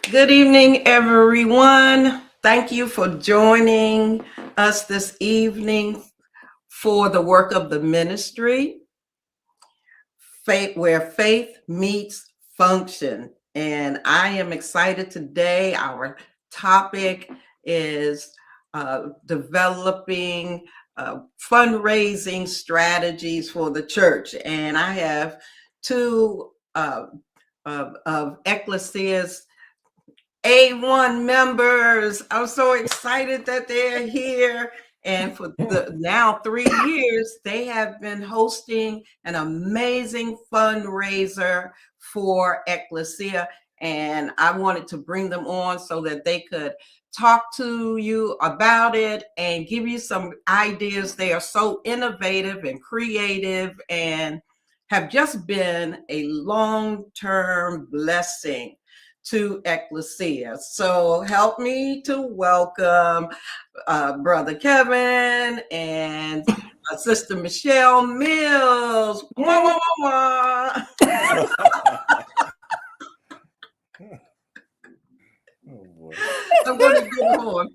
Good evening, everyone. Thank you for joining us this evening for the work of the ministry, where faith meets function. And I am excited today. Our topic is developing fundraising strategies for the church. And I have two of Ecclesia's A1 members. I'm so excited that they're here. And for the now 3 years, they have been hosting an amazing fundraiser for Ecclesia. And I wanted to bring them on so that they could talk to you about it and give you some ideas. They are so innovative and creative and have just been a long-term blessing to Ecclesia. So help me to welcome Brother Kelvin and Sister Michelle Mills. Wah, wah, wah, wah. Oh boy. I'm going to get on.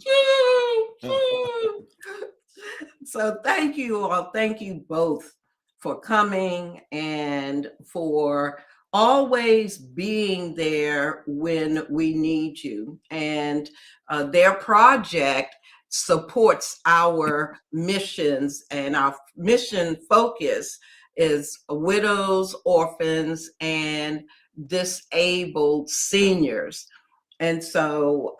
So thank you all. Thank you both for coming and for always being there when we need you. And their project supports our missions, and our mission focus is widows, orphans, and disabled seniors. And so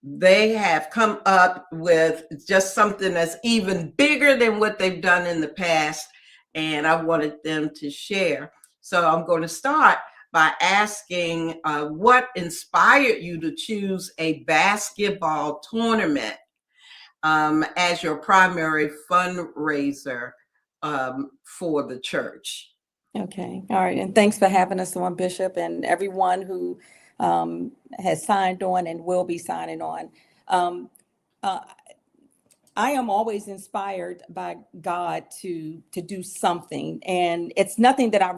they have come up with just something that's even bigger than what they've done in the past. And I wanted them to share. So I'm going to start by asking what inspired you to choose a basketball tournament as your primary fundraiser for the church. Okay. All right. And thanks for having us on, Bishop, and everyone who has signed on and will be signing on. Um, uh, I am always inspired by God to do something, and it's nothing that I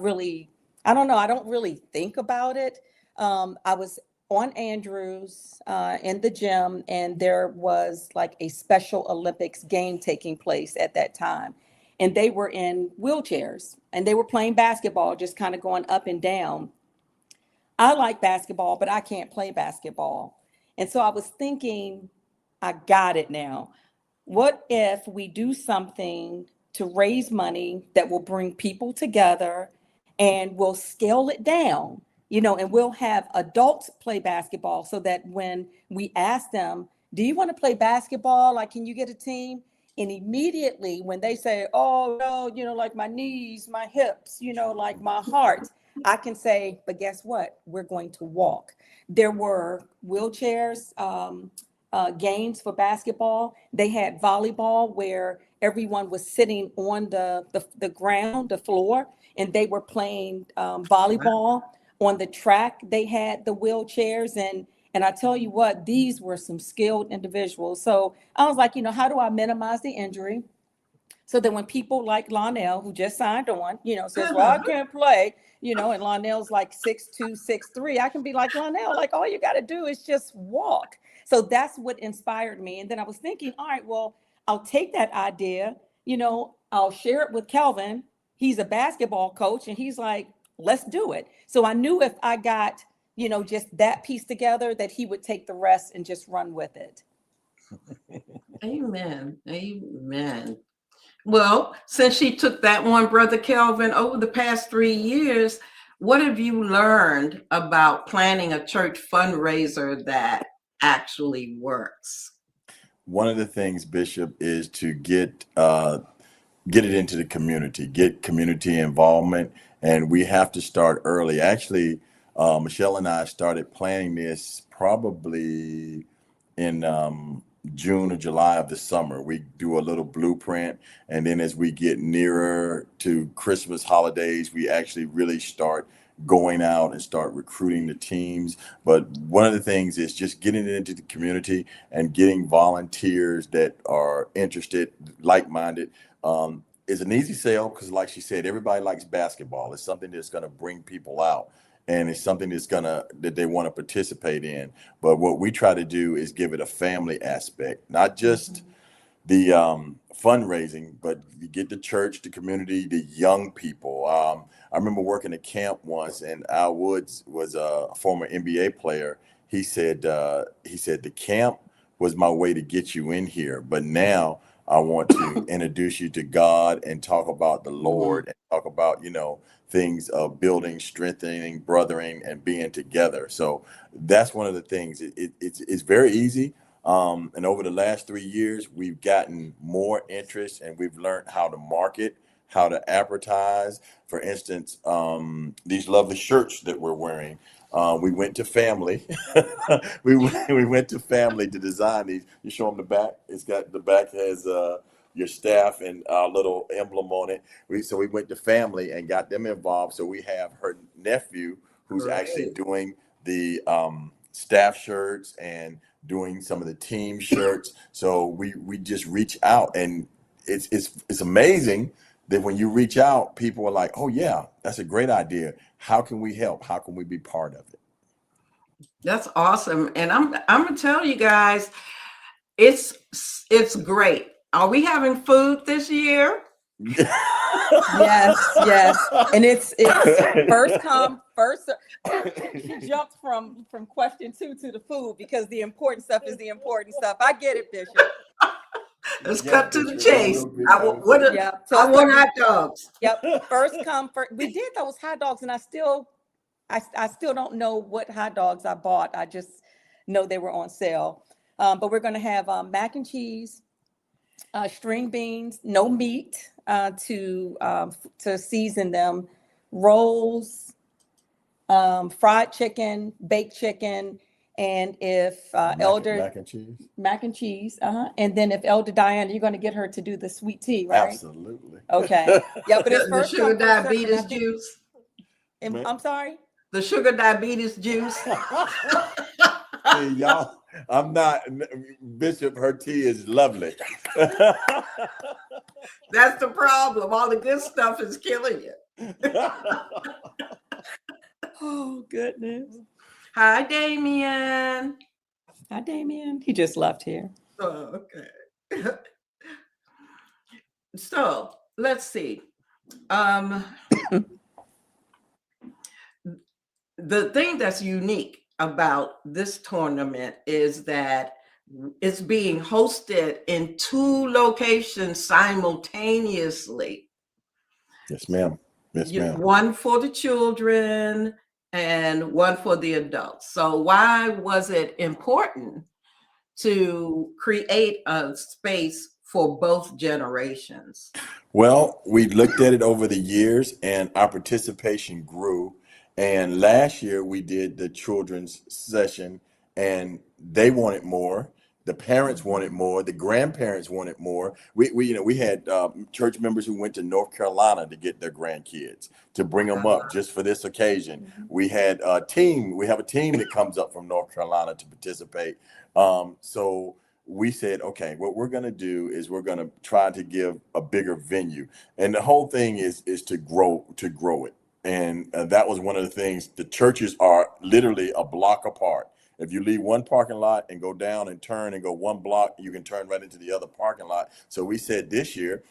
don't know, I don't really think about it. I was on Andrews in the gym, and there was like a Special Olympics game taking place at that time, and they were in wheelchairs and they were playing basketball, just kind of going up and down. I like basketball, but I can't play basketball. And so I was thinking, I got it now. What if we do something to raise money that will bring people together and we'll scale it down, and we'll have adults play basketball so that when we ask them, do you want to play basketball? Like, can you get a team? And immediately when they say, oh, no, like my knees, my hips, like my heart, I can say, but guess what? We're going to walk. There were wheelchairs, games for basketball. They had volleyball where everyone was sitting on the ground, the floor, and they were playing volleyball on the track. They had the wheelchairs, and I tell you what, these were some skilled individuals. So I was like, how do I minimize the injury? So that when people like Lonnell, who just signed on, says, well, I can't play, and Lonnell's like 6'2", 6'3", I can be like, Lonnell, like, all you got to do is just walk. So that's what inspired me. And then I was thinking, all right, well, I'll take that idea, I'll share it with Kelvin. He's a basketball coach, and he's like, let's do it. So I knew if I got, just that piece together, that he would take the rest and just run with it. Amen. Amen. Well, since she took that one, Brother Kelvin, over the past 3 years, what have you learned about planning a church fundraiser that actually works? One of the things, Bishop, is to get it into the community, get community involvement, and we have to start early. Actually, Michelle and I started planning this probably in June or July of the summer. We do a little blueprint, and then as we get nearer to Christmas holidays, we actually really start going out and start recruiting the teams. But one of the things is just getting it into the community and getting volunteers that are interested, like-minded. It's an easy sell because, like she said, everybody likes basketball. It's something that's going to bring people out. and it's something that they want to participate in. But what we try to do is give it a family aspect, not just the fundraising, but you get the church, the community, the young people. I remember working at camp once, and Al Woods was a former NBA player. He said the camp was my way to get you in here, but now I want to introduce you to God and talk about the Lord and talk about, things of building, strengthening, brothering, and being together. So that's one of the things. It's very easy. And over the last 3 years, we've gotten more interest, and we've learned how to market, how to advertise. For instance, these lovely shirts that we're wearing. We went to family. we went to family to design these. You show them the back. The back has your staff and our little emblem on it. So we went to family and got them involved. So we have her nephew who's actually Great. doing the staff shirts and doing some of the team shirts. So we just reach out, and it's amazing that when you reach out, people are like, "Oh yeah, that's a great idea. How can we help? How can we be part of it?" That's awesome. And I'm gonna tell you guys, it's great. Are we having food this year? Yes. And it's first come, first serve. She jumped from question 2 to the food because the important stuff is the important stuff. I get it, Bishop. Let's Yeah, cut to the Bishop, chase. Yeah. I want hot dogs. Yep. First come, first. We did those hot dogs, and I still don't know what hot dogs I bought. I just know they were on sale. But we're going to have mac and cheese, string beans, no meat to season them, rolls, fried chicken, baked chicken, and if Elder mac and cheese. and then if Elder Diana, you're going to get her to do the sweet tea, right? Absolutely. Okay. Yeah, but it's The first sugar come, first serve, and I diabetes think- juice. I'm sorry. The sugar diabetes juice. Hey, y'all, I'm not Bishop. Her tea is lovely. That's the problem. All the good stuff is killing you. Oh goodness. Hi, Damien. Hi, Damien. He just left here. Oh, okay. So let's see. The thing that's unique about this tournament is that it's being hosted in 2 locations simultaneously. Yes, ma'am. Yes, ma'am. One for the children and one for the adults. So why was it important to create a space for both generations? Well, we looked at it over the years, and our participation grew. And last year we did the children's session, and they wanted more. The parents wanted more. The grandparents wanted more. We had church members who went to North Carolina to get their grandkids to bring them up just for this occasion. We had a team. We have a team that comes up from North Carolina to participate. So we said, okay, what we're going to do is we're going to try to give a bigger venue, and the whole thing is to grow it. And that was one of the things. The churches are literally a block apart. If you leave one parking lot and go down and turn and go 1 block, you can turn right into the other parking lot. So we said this year,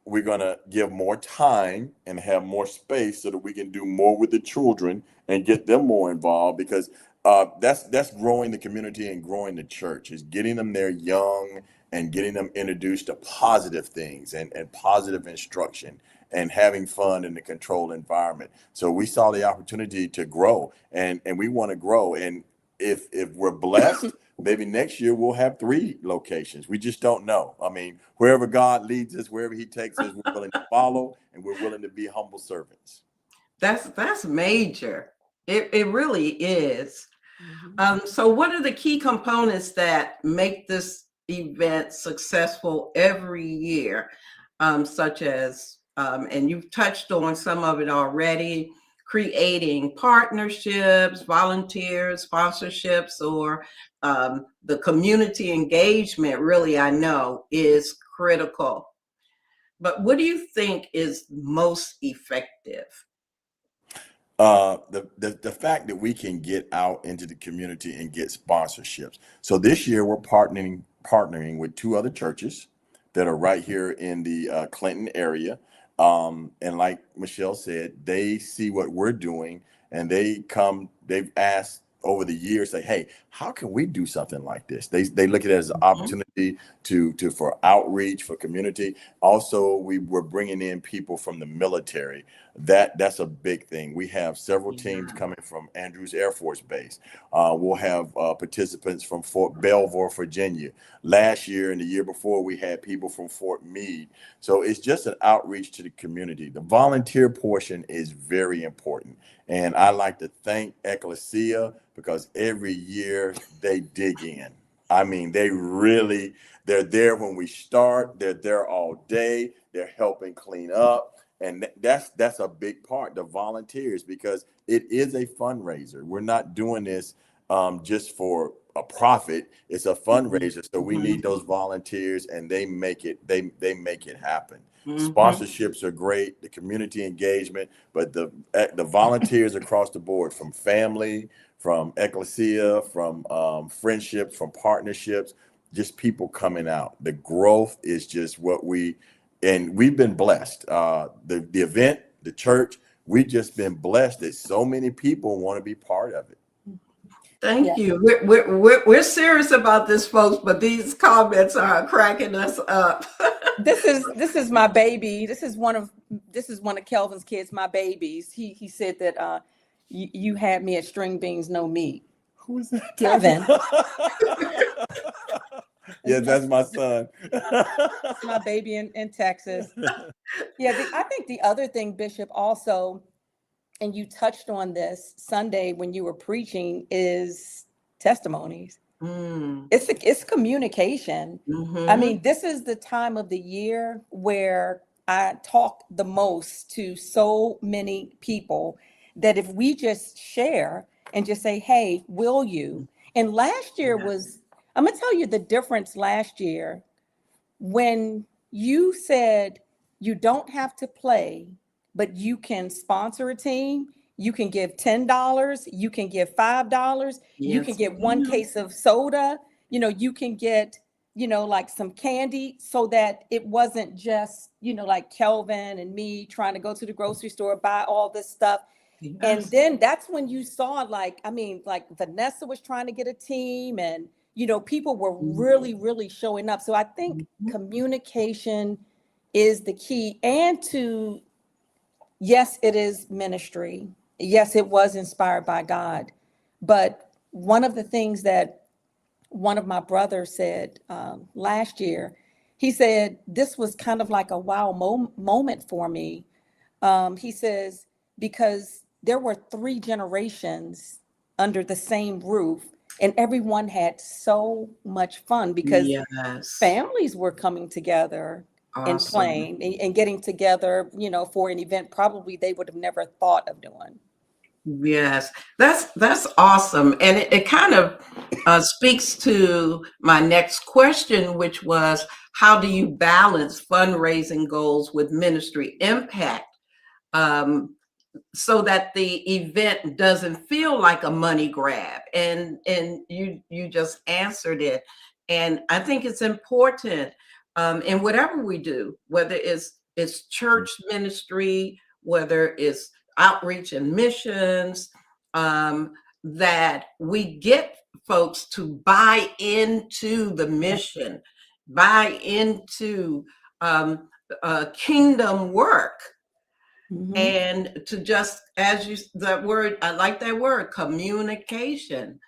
we're going to give more time and have more space so that we can do more with the children and get them more involved, because that's growing the community and growing the church, is getting them there young and getting them introduced to positive things and positive instruction and having fun in a controlled environment. So we saw the opportunity to grow, and we want to grow. And if we're blessed, maybe next year we'll have 3 locations. We just don't know. I mean, wherever God leads us, wherever he takes us, we're willing to follow, and we're willing to be humble servants. That's major. It really is. So what are the key components that make this event successful every year, such as, and you've touched on some of it already, creating partnerships, volunteers, sponsorships, or the community engagement, really, I know, is critical. But what do you think is most effective? The fact that we can get out into the community and get sponsorships. So this year we're partnering with two other churches that are right here in the Clinton area. And like Michelle said, they see what we're doing and they've asked over the years, say, hey, how can we do something like this? They look at it as an opportunity for outreach, for community. Also, we're bringing in people from the military. That's a big thing. We have several teams coming from Andrews Air Force Base. We'll have participants from Fort Belvoir, Virginia. Last year and the year before, we had people from Fort Meade. So it's just an outreach to the community. The volunteer portion is very important. And I like to thank Ecclesia because every year they dig in. I mean, they're there when we start. They're there all day. They're helping clean up. And that's a big part, the volunteers, because it is a fundraiser. We're not doing this just for a profit. It's a fundraiser. So we need those volunteers and they make it happen. Sponsorships are great, the community engagement, but the volunteers across the board, from family, from Ecclesia, from friendships, from partnerships, just people coming out. The growth is just and we've been blessed. The event, the church, we've just been blessed that so many people want to be part of it. Thank you. We're serious about this, folks, but these comments are cracking us up. This is my baby. This is one of Kelvin's kids, my babies. He said that you had me at string beans, no meat. Who is that? Kelvin. Yeah, that's my son. That's my baby in Texas. Yeah, I think the other thing, Bishop, also, and you touched on this Sunday when you were preaching, is testimonies. It's communication. I mean, this is the time of the year where I talk the most to so many people that if we just share and just say, hey, will you? And last year I'm going to tell you the difference last year when you said you don't have to play, but you can sponsor a team. You can give $10. You can give $5. You can get one case of soda. You can get, like some candy, so that it wasn't just, like Kelvin and me trying to go to the grocery store, buy all this stuff. Yes. And then that's when you saw, like Vanessa was trying to get a team, and, people were really, really showing up. So I think communication is the key. And yes, it is ministry. Yes, it was inspired by God. But one of the things that one of my brothers said last year, he said, this was kind of like a wow moment for me. He says, because there were 3 generations under the same roof, and everyone had so much fun because families were coming together and playing and getting together, for an event probably they would have never thought of doing. Yes, that's awesome. And it kind of speaks to my next question, which was, how do you balance fundraising goals with ministry impact, so that the event doesn't feel like a money grab? And you just answered it. And I think it's important in whatever we do, whether it's church ministry, whether it's outreach and missions, that we get folks to buy into the mission, buy into kingdom work. And to just, I like that word, communication.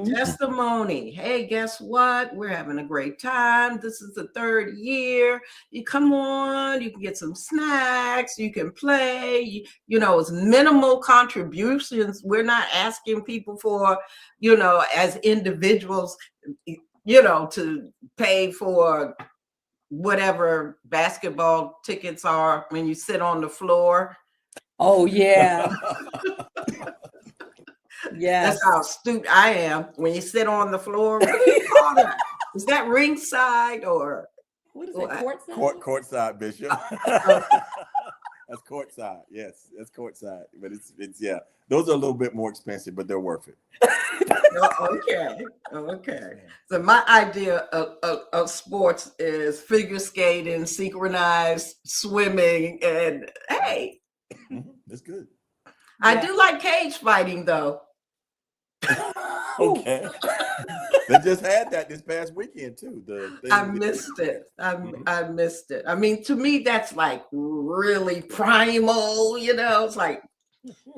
Testimony. Hey, guess what? We're having a great time. This is the 3rd year. You come on, you can get some snacks, you can play, it's minimal contributions. We're not asking people for, as individuals, to pay for whatever basketball tickets are when you sit on the floor. Oh, yeah. Yeah, that's how astute I am. When you sit on the floor, what do you call that? Is that ringside or what is it? Courtside? Courtside, Bishop. That's courtside. Yes, that's courtside. But it's yeah. Those are a little bit more expensive, but they're worth it. Oh, okay. So my idea of sports is figure skating, synchronized swimming, and hey, That's good. I do like cage fighting though. Okay. They just had that this past weekend too. The I thing. missed it. I missed it. I mean, to me, that's like really primal. It's like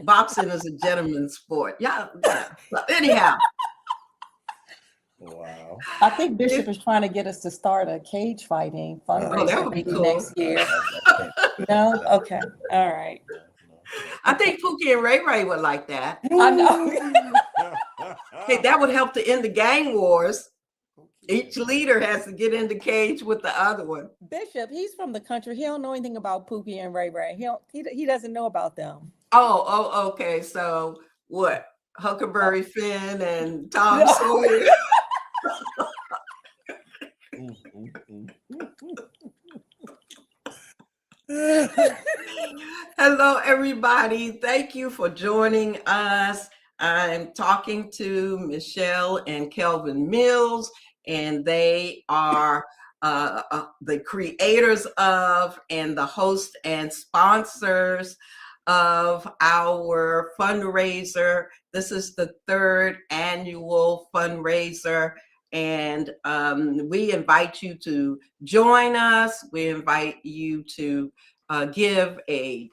boxing is a gentleman's sport. Yeah. But anyhow, Wow. I think Bishop is trying to get us to start a cage fighting Oh, that fundraiser would be maybe cool. next year. I can't. No? Okay. All right. I think Pookie and Ray Ray would like that. I know. Hey, that would help to end the gang wars. Each leader has to get in the cage with the other one. Bishop, he's from the country. He don't know anything about Pookie and Ray Ray. He doesn't know about them. Oh, okay. So what? Huckleberry Finn and Tom Sawyer. Hello, everybody. Thank you for joining us. I'm talking to Michelle and Kelvin Mills, and they are the creators of and the hosts and sponsors of our fundraiser. This is the third annual fundraiser, and we invite you to join us. We invite you to give a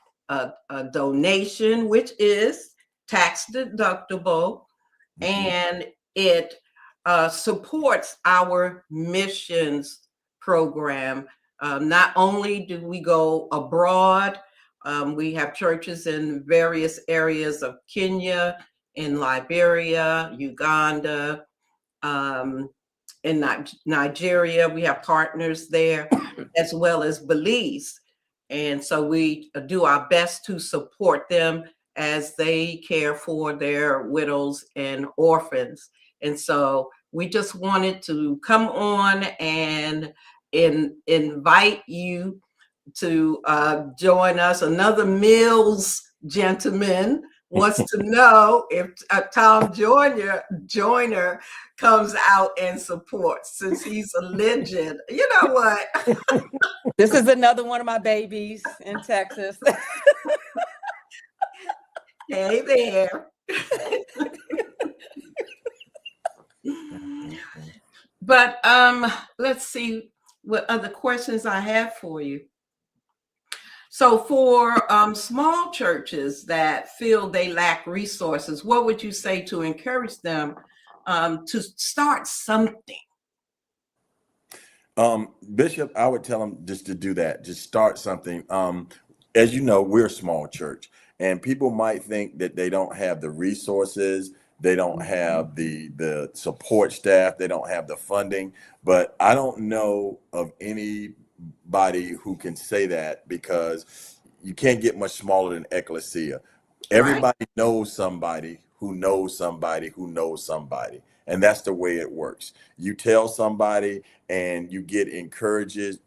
donation, which is tax deductible, and it supports our missions program. Not only do we go abroad, we have churches in various areas of Kenya, in Liberia, Uganda, in Nigeria. We have partners there, as well as Belize. And so we do our best to support them as they care for their widows and orphans. And so we just wanted to come on and invite you to join us. Another Mills gentleman wants to know if Tom Joyner comes out and supports, since he's a legend. You know what? This is another one of my babies in Texas. Hey there. But let's see what other questions I have for you. So for small churches that feel they lack resources, what would you say to encourage them to start something? Bishop, I would tell them just to do that. Just start something. As you know, we're a small church, and people might think that they don't have the resources, they don't have the support staff, they don't have the funding. But I don't know of anybody who can say that, because you can't get much smaller than Ecclesia. Everybody knows somebody who knows somebody who knows somebody. And that's the way it works. You tell somebody and you get encouragement,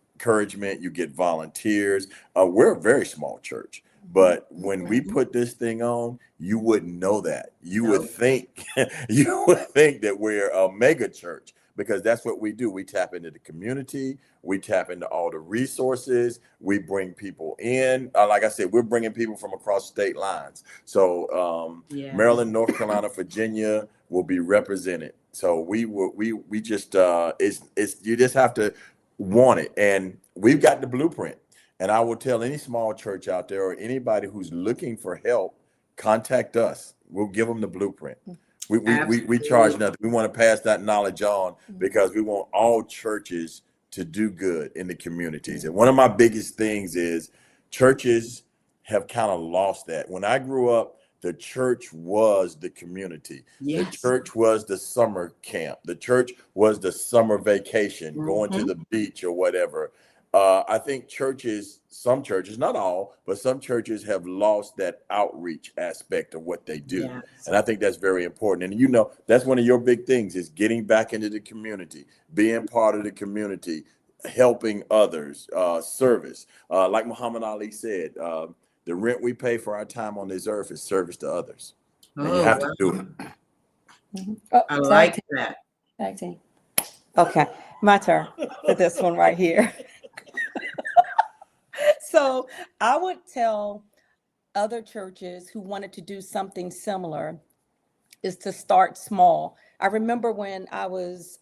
you get volunteers. We're a very small church, but when we put this thing on, you wouldn't know that. You would think that we're a mega church, because that's what we do. We tap into the community. We tap into all the resources. We bring people in. Like I said, we're bringing people from across state lines. So Maryland, North Carolina, Virginia will be represented. So we just it's you just have to want it, and we've got the blueprint. And I will tell any small church out there, or anybody who's looking for help, contact us. We'll give them the blueprint. We charge nothing. We want to pass that knowledge on, because we want all churches to do good in the communities. And one of my biggest things is churches have kind of lost that. When I grew up, the church was the community. The church was the summer camp. The church was the summer vacation, going to the beach or whatever. I think some churches, not all, but some churches have lost that outreach aspect of what they do. And I think that's very important. And that's one of your big things, is getting back into the community, being part of the community, helping others, service. Like Muhammad Ali said, The rent we pay for our time on this earth is service to others. And you Oh, have to well, do it. Oh, I tag like team, that. tag team. Okay, my turn for this one right here. So I would tell other churches who wanted to do something similar is to start small. I remember when I was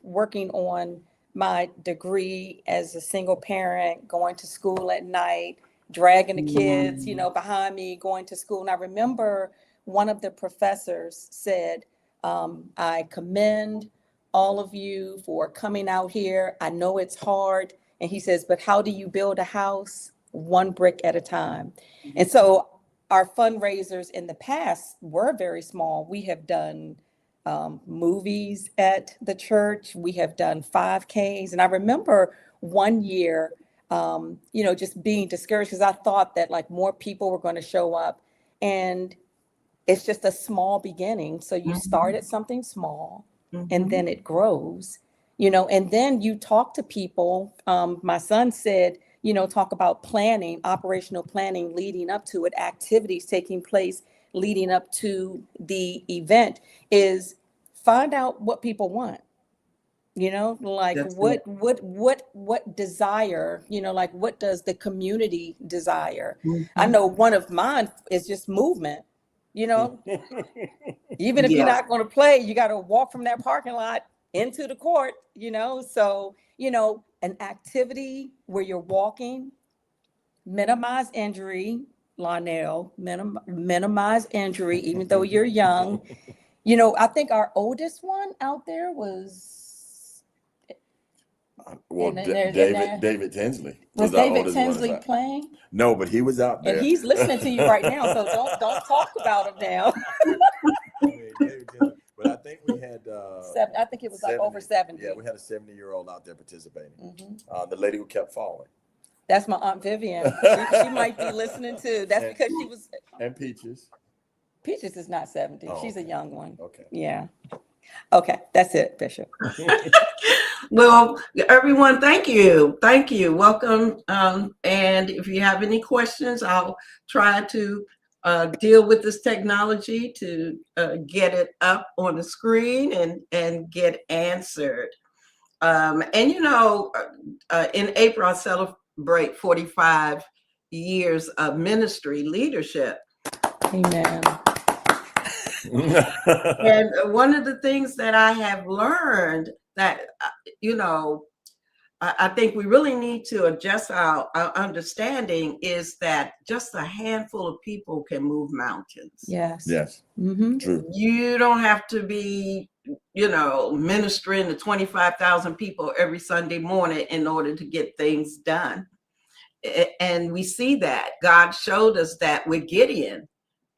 working on my degree as a single parent, going to school at night, dragging the kids, behind me, going to school. And I remember one of the professors said, I commend all of you for coming out here. I know it's hard. And he says, but how do you build a house? One brick at a time. And so our fundraisers in the past were very small. We have done movies at the church. We have done 5Ks. And I remember one year, just being discouraged because I thought that like more people were going to show up. And it's just a small beginning. So you start at something small and then it grows, and then you talk to people. My son said, talk about planning, operational planning leading up to it, activities taking place leading up to the event, is find out what people want. Like That's it. what desire, like what does the community desire? I Mhm. know one of mine is just movement. Even if you're Yeah. not going to play, you got to walk from that parking lot into the court, so an activity where you're walking, minimize injury, Lionel, minimize injury, even though you're young. I think our oldest one out there was, Well, and then there's David Tinsley was our David oldest one. Tinsley playing, No, but he was out and there. he's listening to you right now, so don't talk about him now. I mean, David Tinsley. But I think we had I think it was like over 70. Yeah, we had a 70-year-old out there participating. Mhm. The lady who kept falling. That's my Aunt Vivian. She might be listening too. That's because she was. And Peaches. Peaches is not 70. Oh, She's a okay. young one. Okay. Yeah. Okay, that's it, Bishop. Well, everyone, thank you. Thank you. Welcome. And if you have any questions, I'll try to deal with this technology to get it up on the screen and get answered. And in April, I celebrate 45 years of ministry leadership. Amen. And one of the things that I have learned that, I think we really need to adjust our understanding is that just a handful of people can move mountains. Yes. Yes. Mm-hmm. True. You don't have to be, ministering to 25,000 people every Sunday morning in order to get things done. And we see that God showed us that with Gideon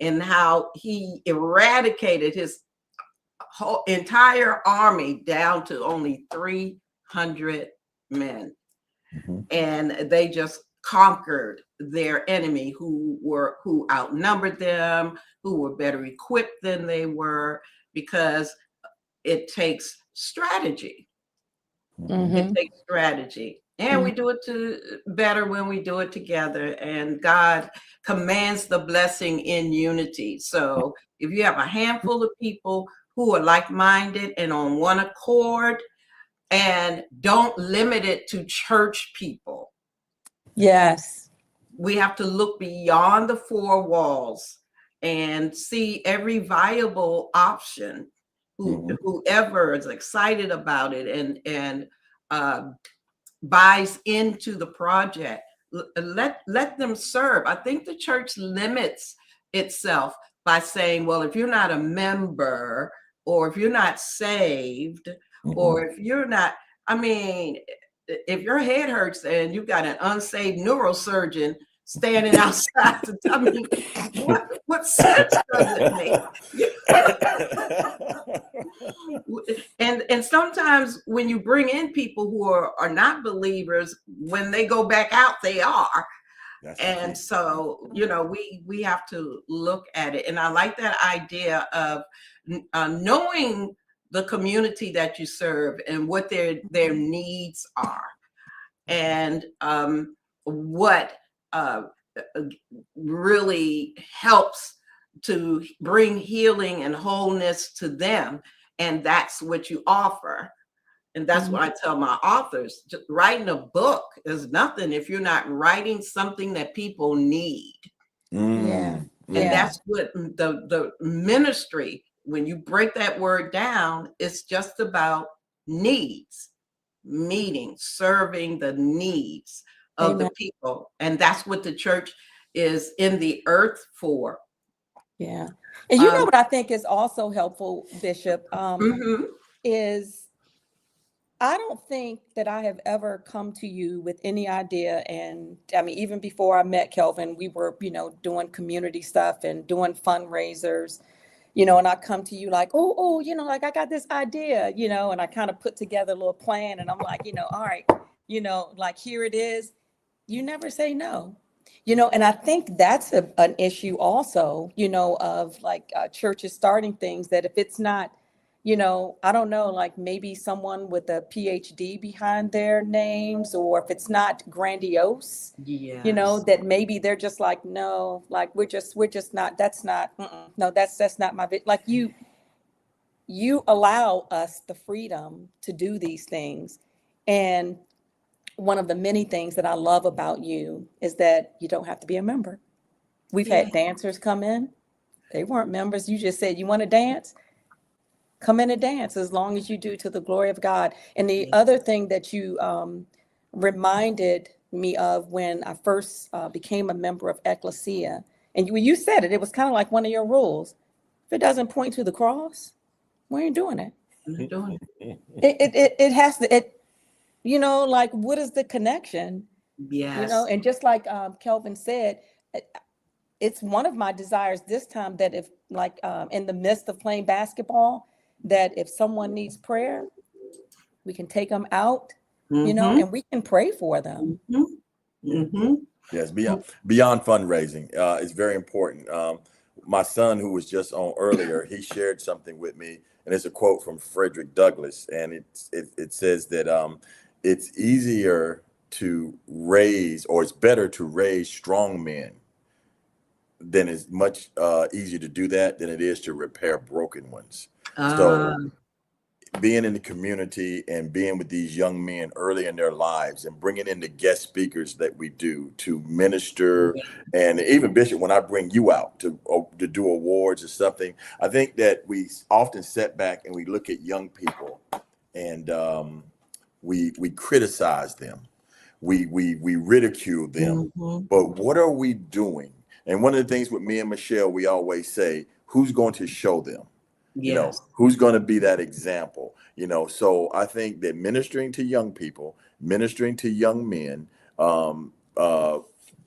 and how he eradicated his whole entire army down to only 300 men. And they just conquered their enemy who outnumbered them, who were better equipped than they were, because it takes strategy. It takes strategy. And we do it better when we do it together. And God commands the blessing in unity. So if you have a handful of people who are like-minded and on one accord, and don't limit it to church people. Yes. We have to look beyond the four walls and see every viable option. Whoever is excited about it and buys into the project, let them serve. I think the church limits itself by saying, well, if you're not a member, or if you're not saved, or if you're not, if your head hurts and you've got an unsaved neurosurgeon standing outside, what sense does it make? And sometimes when you bring in people who are not believers, when they go back out, they are. And so, we have to look at it. And I like that idea of knowing the community that you serve and what their needs are, and what really helps to bring healing and wholeness to them. And that's what you offer. And that's what I tell my authors. Just writing a book is nothing if you're not writing something that people need. Yeah. And that's what the ministry, when you break that word down, it's just about needs, meeting, serving the needs of Amen. the people. And that's what the church is in the earth for. Yeah. And you know what I think is also helpful, Bishop, Mhm. is I don't think that I have ever come to you with any idea. And I mean, even before I met Kelvin, we were, doing community stuff and doing fundraisers, and I come to you like, oh, like I got this idea, and I kind of put together a little plan and I'm like, all right, like here it is. You never say no. And I think that's an issue also, of like churches starting things that if it's not, I don't know, like maybe someone with a PhD behind their names, or if it's not grandiose, Yes. that maybe they're just like, no, like we're just not, that's not, no, that's not my, like you allow us the freedom to do these things. And one of the many things that I love about you is that you don't have to be a member. We've Yeah. had dancers come in. They weren't members. You just said, you want to dance? Come in and dance as long as you do to the glory of God. And the other thing that you reminded me of when I first became a member of Ecclesia, and when you said it, it was kind of like one of your rules. If it doesn't point to the cross, we ain't doing it. I'm doing It has to, like, what is the connection? Yes. And just like Kelvin said, it's one of my desires this time that if like in the midst of playing basketball, that if someone needs prayer, we can take them out, Mm-hmm. and we can pray for them. Mm-hmm. Mm-hmm. Yes, beyond fundraising is very important. My son, who was just on earlier, he shared something with me, and it's a quote from Frederick Douglass, and it says that it's easier to raise, or it's better to raise strong men than it's much easier to do that than it is to repair broken ones. So being in the community and being with these young men early in their lives and bringing in the guest speakers that we do to minister, and even Bishop, when I bring you out to do awards or something, I think that we often sit back and we look at young people and we criticize them, we ridicule them, Mm-hmm. but what are we doing? And one of the things with me and Michelle, we always say, who's going to show them? Yes. Who's going to be that example? So I think that ministering to young people, ministering to young men, and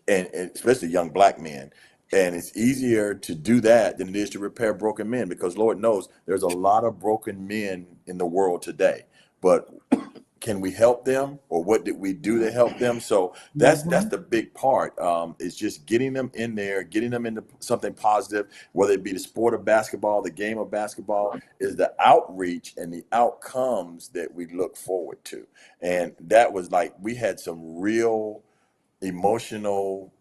especially young Black men, and it's easier to do that than it is to repair broken men, because Lord knows there's a lot of broken men in the world today. But can we help them, or what did we do to help them? So that's Mm-hmm. the big part, is just getting them in there, getting them into something positive, whether it be the sport of basketball, the game of basketball, is the outreach and the outcomes that we look forward to. And that was like, we had some real emotional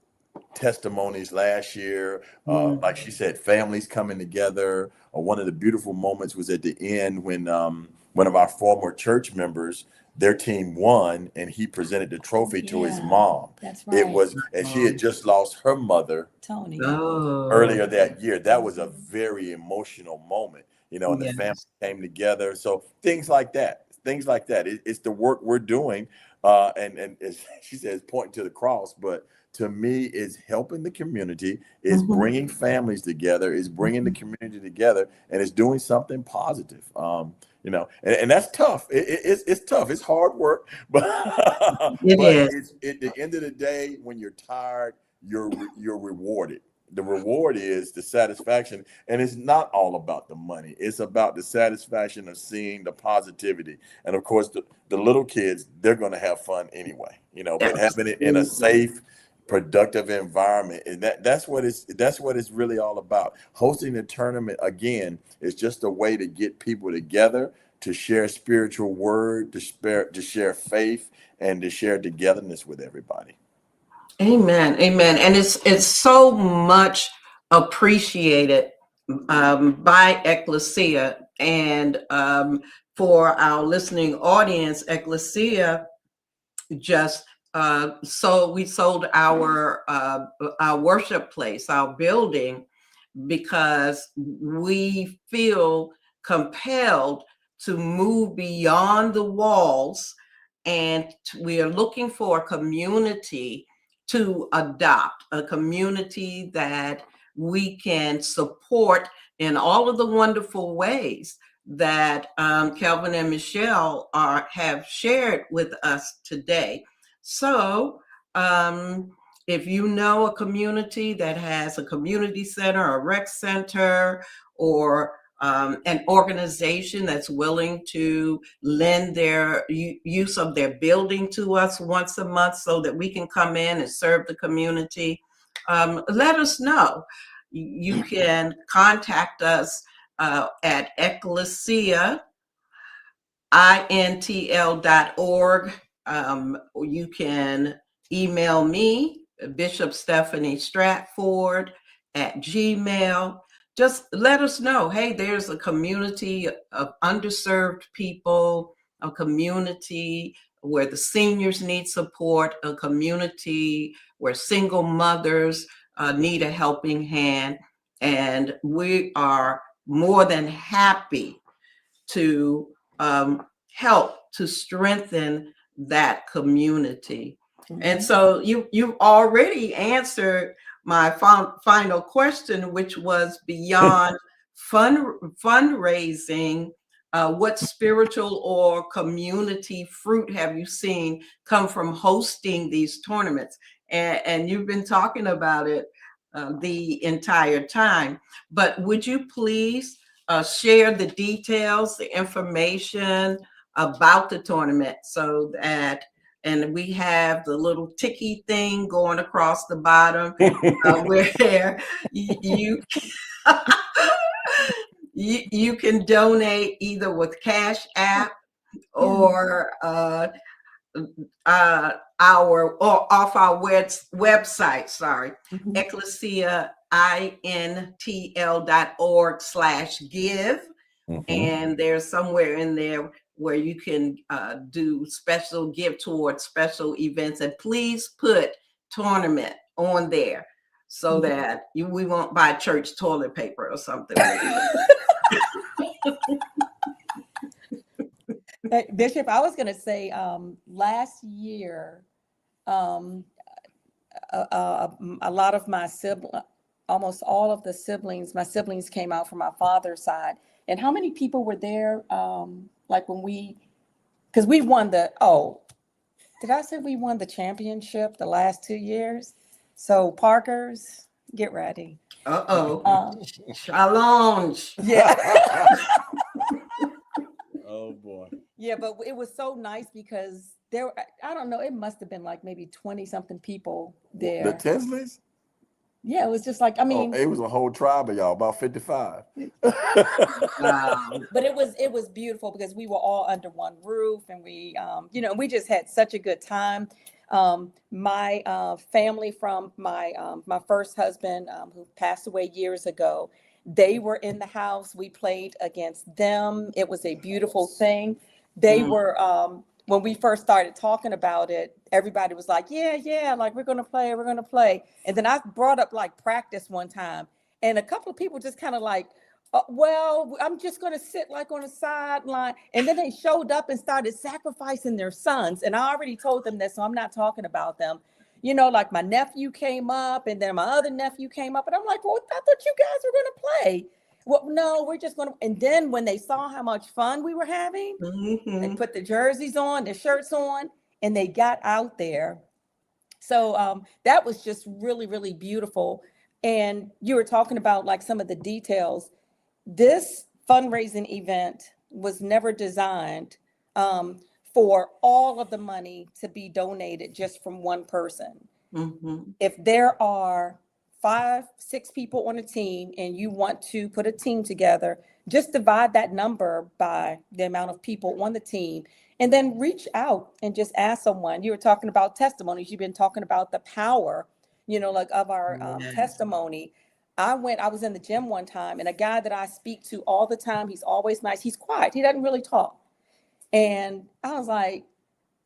testimonies last year. Like she said, families coming together. One of the beautiful moments was at the end when one of our former church members, their team won, and he presented the trophy to his mom. That's It right. was, and she had just lost her mother Tony. Oh, earlier that year. That was a very emotional moment, and the family yes. came together. So things like that, it's the work we're doing. And as she says, pointing to the cross, but to me, is helping the community, is Mm-hmm. bringing families together, is bringing the community together, and is doing something positive. And that's tough. It's tough. It's hard work, but It but is. it's at the end of the day, when you're tired, you're rewarded. The reward is the satisfaction, and it's not all about the money. It's about the satisfaction of seeing the positivity. And of course, the little kids, they're going to have fun anyway, but having it in a Absolutely. safe, productive environment, and that's what it's really all about. Hosting a tournament, again, is just a way to get people together, to share spiritual word, to share faith, and to share togetherness with everybody. Amen. Amen. And it's so much appreciated by Ecclesia. And for our listening audience, Ecclesia just so we sold our worship place, our building, because we feel compelled to move beyond the walls, and we are looking for a community to adopt, a community that we can support in all of the wonderful ways that Kelvin and Michelle have shared with us today. So, if you know a community that has a community center, a rec center, or an organization that's willing to lend their use of their building to us once a month so that we can come in and serve the community, let us know. You can contact us at ecclesiaintl.org. You can email me, Bishop Stephanie Stratford at Gmail. Just let us know, hey, there's a community of underserved people, a community where the seniors need support, a community where single mothers need a helping hand. And we are more than happy to help to strengthen that community. And so you've already answered my final question, which was beyond fundraising. What spiritual or community fruit have you seen come from hosting these tournaments? And you've been talking about it the entire time. But would you please share the details, the information about the tournament, so that, and we have the little ticky thing going across the bottom where you you can donate either with Cash App or off our website, sorry, ecclesiaintl.org/give. And there's somewhere in there where you can do special, give towards special events. And please put tournament on there so that we won't buy church toilet paper or something. Bishop, I was going to say last year, a lot of my siblings, almost all of the siblings, my siblings came out from my father's side. And how many people were there? Like when because we won did I say we won the championship the last 2 years? So Parkers, get ready. Challenge. Yeah. Oh boy. Yeah, but it was so nice because there, I don't know, it must have been like maybe 20 something people there. The Tesleys? Yeah, it was just like, I mean, it was a whole tribe of y'all, about 55. But it was beautiful because we were all under one roof, and we we just had such a good time. My family from my first husband, who passed away years ago, they were in the house. We played against them. It was a beautiful thing. They were when we first started talking about it, everybody was like, yeah, like we're gonna play. And then I brought up like practice one time, and a couple of people just kind of like, well, I'm just going to sit like on the sideline. And then they showed up and started sacrificing their sons. And I already told them that, so I'm not talking about them. You know, like my nephew came up, and then my other nephew came up. And I'm like, well, I thought you guys were going to play. Well, no, we're just going to. And then when they saw how much fun we were having, they put the jerseys on, the shirts on, and they got out there. So that was just really, really beautiful. And you were talking about like some of the details. This fundraising event was never designed for all of the money to be donated just from one person. If there are 5, 6 people on a team and you want to put a team together, just divide that number by the amount of people on the team. And then reach out and just ask someone. You were talking about testimonies. You've been talking about the power, like of our Yes. testimony. I was in the gym one time, and a guy that I speak to all the time, he's always nice. He's quiet. He doesn't really talk. And I was like,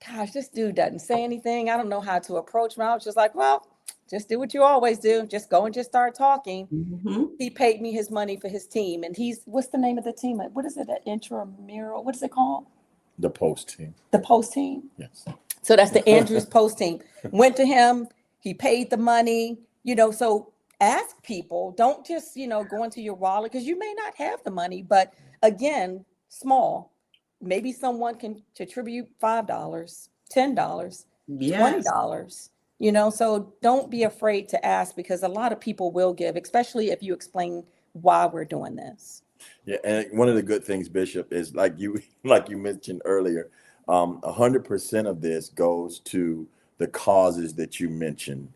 gosh, this dude doesn't say anything. I don't know how to approach him. I was just like, well, just do what you always do. Just go and just start talking. Mm-hmm. He paid me his money for his team. And what's the name of the team? What is it? An intramural? What is it called? The post team. The post team. Yes. So that's the Andrews post team. Went to him. He paid the money, so ask people. Don't just, go into your wallet, because you may not have the money. But again, small. Maybe someone can contribute $5, $10, Yes. $20, so don't be afraid to ask, because a lot of people will give, especially if you explain why we're doing this. Yeah, and one of the good things, Bishop, is like you mentioned earlier, 100% of this goes to the causes that you mentioned,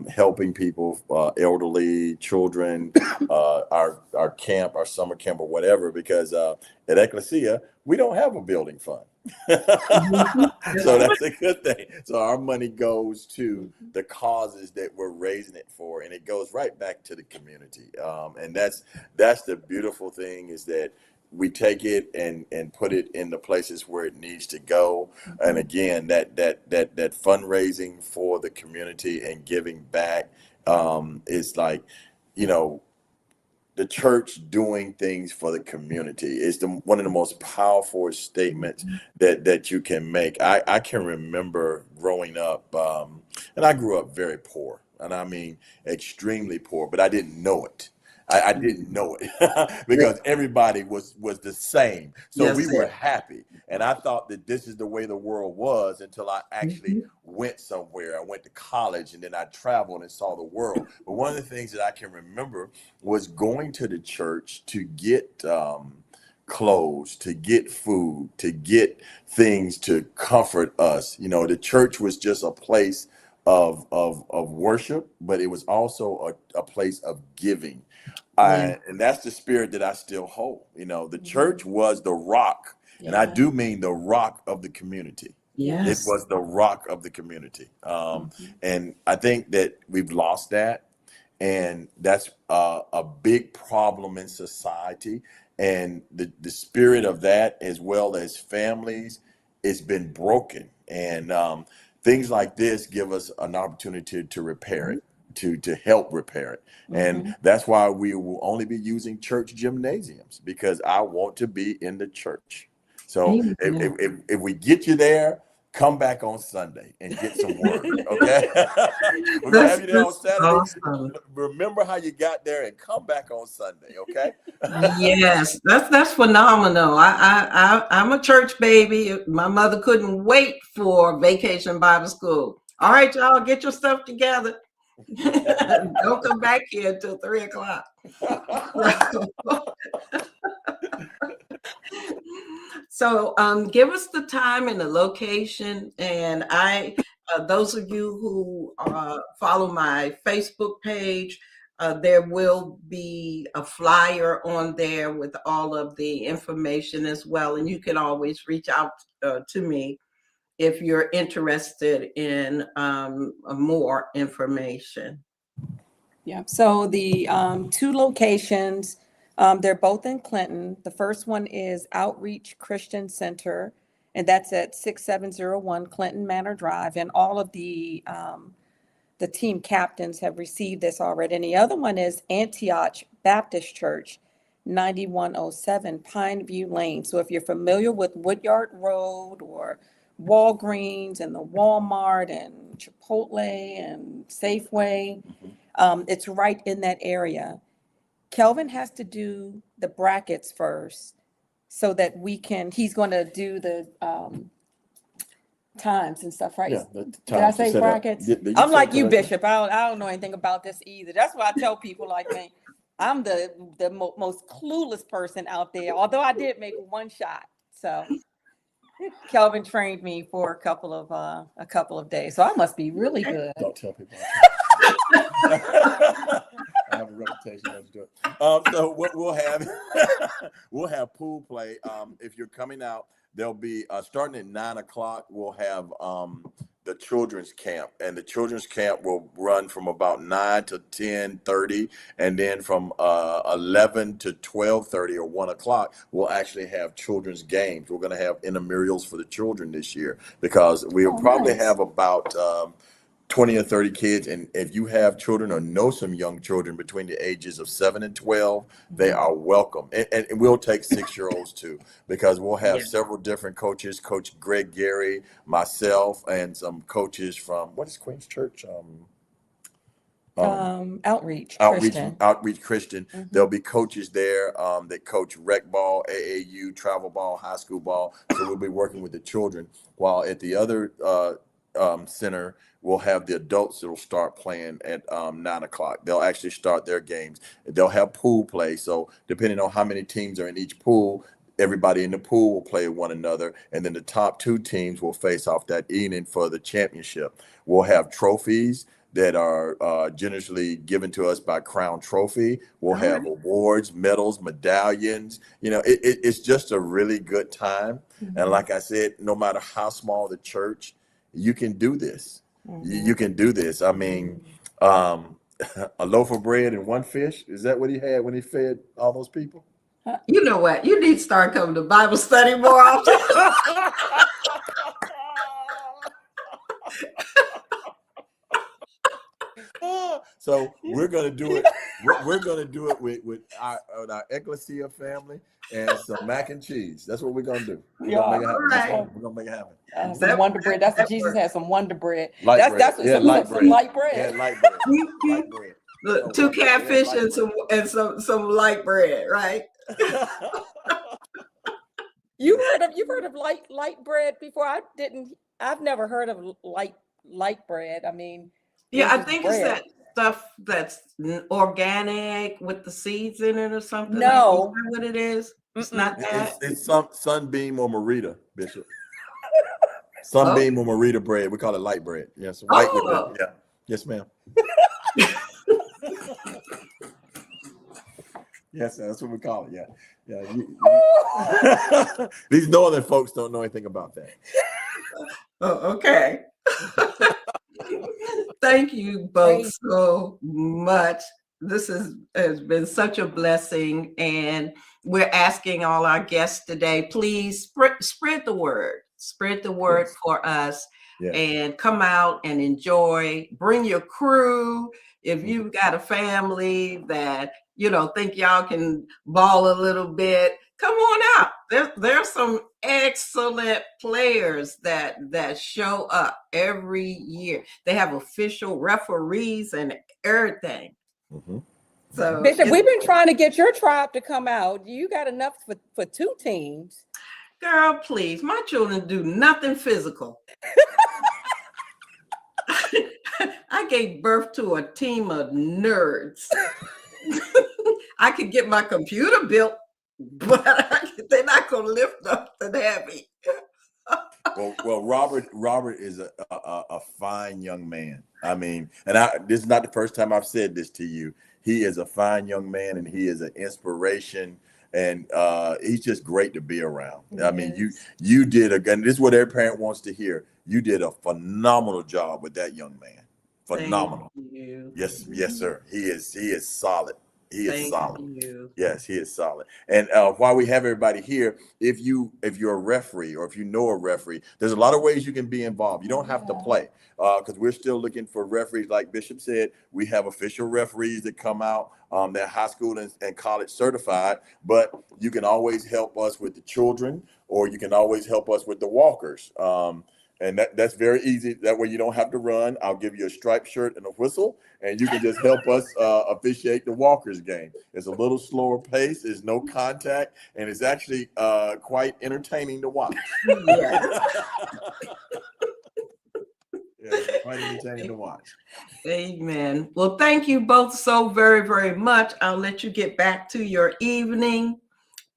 helping people, elderly, children, our camp, our summer camp, or whatever. Because at Ecclesia, we don't have a building fund, so that's a good thing. So our money goes to the causes that we're raising it for, and it goes right back to the community. And that's the beautiful thing, is that we take it and put it in the places where it needs to go. And again, that fundraising for the community and giving back is like, the church doing things for the community is one of the most powerful statements that you can make. I can remember growing up, and I grew up very poor, and I mean extremely poor, but I didn't know it. I didn't know it because everybody was the same. So Yes, we were sir. happy. And I thought that this is the way the world was until I actually went somewhere. I went to college, and then I traveled and saw the world. But one of the things that I can remember was going to the church to get clothes, to get food, to get things to comfort us. The church was just a place of worship, but it was also a place of giving. And that's the spirit that I still hold. The church was the rock, and I do mean the rock of the community. It Yes. was the rock of the community. And I think that we've lost that. And that's a big problem in society. And the spirit of that, as well as families, it's been broken. And things like this give us an opportunity to repair it, to help repair it. And that's why we will only be using church gymnasiums, because I want to be in the church. So if we get you there, come back on Sunday and get some word, okay? We're going to have you there on Saturday. Awesome. Remember how you got there and come back on Sunday, okay? Yes, that's phenomenal. I'm a church baby. My mother couldn't wait for Vacation Bible School. All right, y'all, get your stuff together. Don't come back here until 3:00. So give us the time and the location. And those of you who follow my Facebook page, there will be a flyer on there with all of the information as well. And you can always reach out to me if you're interested in more information. Yeah. So the two locations, they're both in Clinton. The first one is Outreach Christian Center, and that's at 6701 Clinton Manor Drive. And all of the team captains have received this already. And the other one is Antioch Baptist Church, 9107 Pineview Lane. So if you're familiar with Woodyard Road or Walgreens and the Walmart and Chipotle and Safeway, it's right in that area. Kelvin has to do the brackets first so that he's going to do the times and stuff, right? Yeah, Did I say brackets? I'm like you, Bishop. I don't know anything about this either. That's why I tell people like me, I'm the most clueless person out there, although I did make one shot. So Kelvin trained me for a couple of days. So I must be really good. Don't tell people. I have a reputation not to do it. So what we'll have, we'll have pool play. If you're coming out, there'll be starting at 9:00. We'll have the children's camp, and the children's camp will run from about 9 to 10:30, and then from 11 to 12:30 or 1:00, we'll actually have children's games. We're going to have intramurals for the children this year because we'll probably nice. have about 20 or 30 kids. And if you have children or know some young children between the ages of 7 and 12, they are welcome. And we'll take 6-year-olds too, because we'll have several different coaches, Coach Greg Gary, myself, and some coaches from, what is Queen's Church? Outreach Christian. Outreach Christian. There'll be coaches there that coach rec ball, AAU, travel ball, high school ball. So we'll be working with the children, while at the other center, we'll have the adults that'll start playing at 9:00. They'll actually start their games. They'll have pool play. So depending on how many teams are in each pool, everybody in the pool will play one another. And then the top 2 teams will face off that evening for the championship. We'll have trophies that are generously given to us by Crown Trophy. We'll have awards, medals, medallions. You know, it's just a really good time. And like I said, no matter how small the church, you can do this. You can do this. I mean, a loaf of bread and 1 fish. Is that what he had when he fed all those people? You know what? You need to start coming to Bible study more often. So we're gonna do it. We're gonna do it with our Ecclesia family and some mac and cheese. That's what we're gonna do. We're gonna make it happen. Right. We're gonna make it happen. Some Wonder Bread. That's what Jesus had. Some Wonder Bread. Light That's bread. that's what Yeah, some light bread. light bread. Yeah, light bread. Light bread. Look, 2 catfish and some light bread, right? You've heard of light bread before? I've never heard of light bread. I mean, Yeah, I it's think bread. it's that stuff that's organic with the seeds in it or something. No. Is that what it is? It's not that. It's some Sunbeam or Merita, Bishop. Sunbeam or Merita bread. We call it light bread. Yes, white with the, yeah. Yes, ma'am. Yes, that's what we call it. Yeah, yeah. These northern folks don't know anything about that. Oh, okay. Thank you both so much. This has been such a blessing, and we're asking all our guests today, please spread the word. Spread the word for us, and come out and enjoy. Bring your crew. If you've got a family that think y'all can ball a little bit, come on out. There's some excellent players that show up every year. They have official referees and everything. So Bishop, we've been trying to get your tribe to come out. You got enough for 2 teams. Girl, please. My children do nothing physical. I gave birth to a team of nerds. I could get my computer built, but they're not going to lift nothing heavy. Well, Robert is a fine young man. I mean, and this is not the first time I've said this to you. He is a fine young man, and he is an inspiration, and he's just great to be around. I mean, you did and this is what every parent wants to hear. You did a phenomenal job with that young man. Phenomenal. Thank you. Yes, sir. He is solid. He is solid. You. Yes, he is solid. And while we have everybody here, if you're a referee or if you know a referee, there's a lot of ways you can be involved. You don't have to play, because we're still looking for referees. Like Bishop said, we have official referees that come out. They're high school and college certified, but you can always help us with the children, or you can always help us with the walkers. And that's very easy. That way you don't have to run. I'll give you a striped shirt and a whistle, and you can just help us officiate the Walkers game. It's a little slower pace. There's no contact, and it's actually quite entertaining to watch. Yeah. Yeah, quite entertaining to watch. Amen. Well, thank you both so very, very much. I'll let you get back to your evening.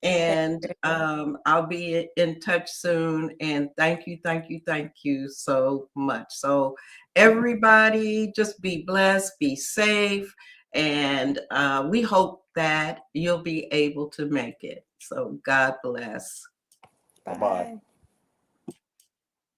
And I'll be in touch soon. And thank you so much. So everybody, just be blessed, be safe, And we hope that you'll be able to make it. So God bless. Bye-bye.